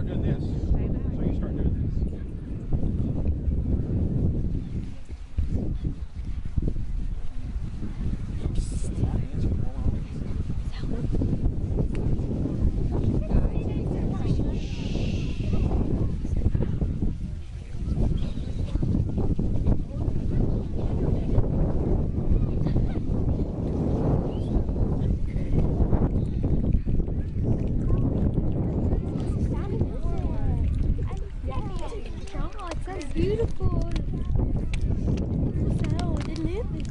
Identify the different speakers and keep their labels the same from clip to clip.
Speaker 1: start doing this. So you start doing this.
Speaker 2: Beautiful. So they live in.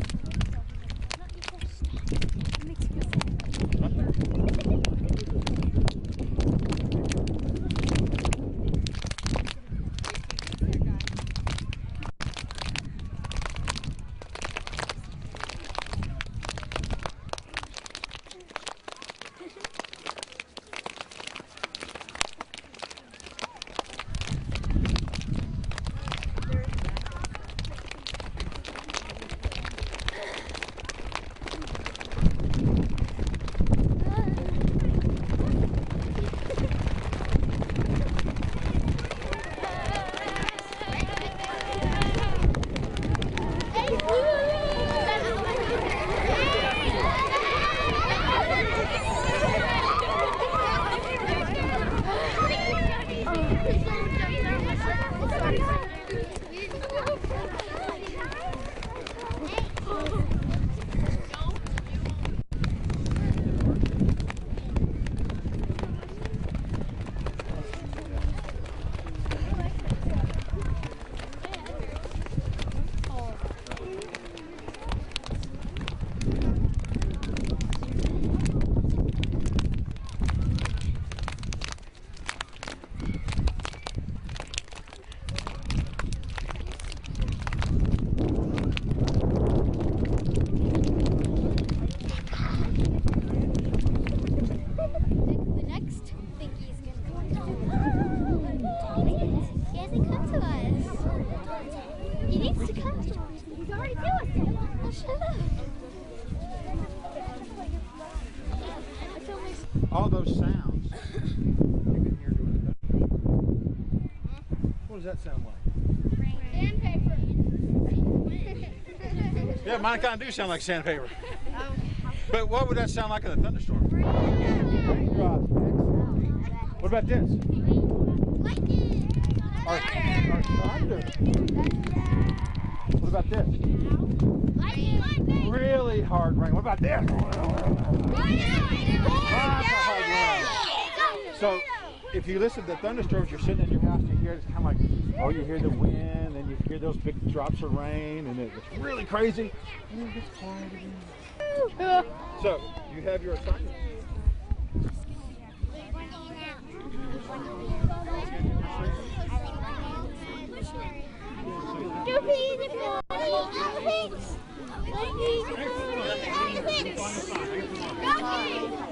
Speaker 1: All those sounds you can hear doing it. What does that sound like?
Speaker 3: Sandpaper.
Speaker 1: Yeah, mine kind of do sound like sandpaper. But what would that sound like in a thunderstorm? Raindrops. What about this? Or thunder. What about this? Really hard rain. What about this? So, if you listen to thunderstorms, you're sitting in your house, you hear it's kind of like, oh, you hear the wind, and you hear those big drops of rain, and it's really crazy, and then it gets quiet again. So, you have your assignment.
Speaker 3: Go,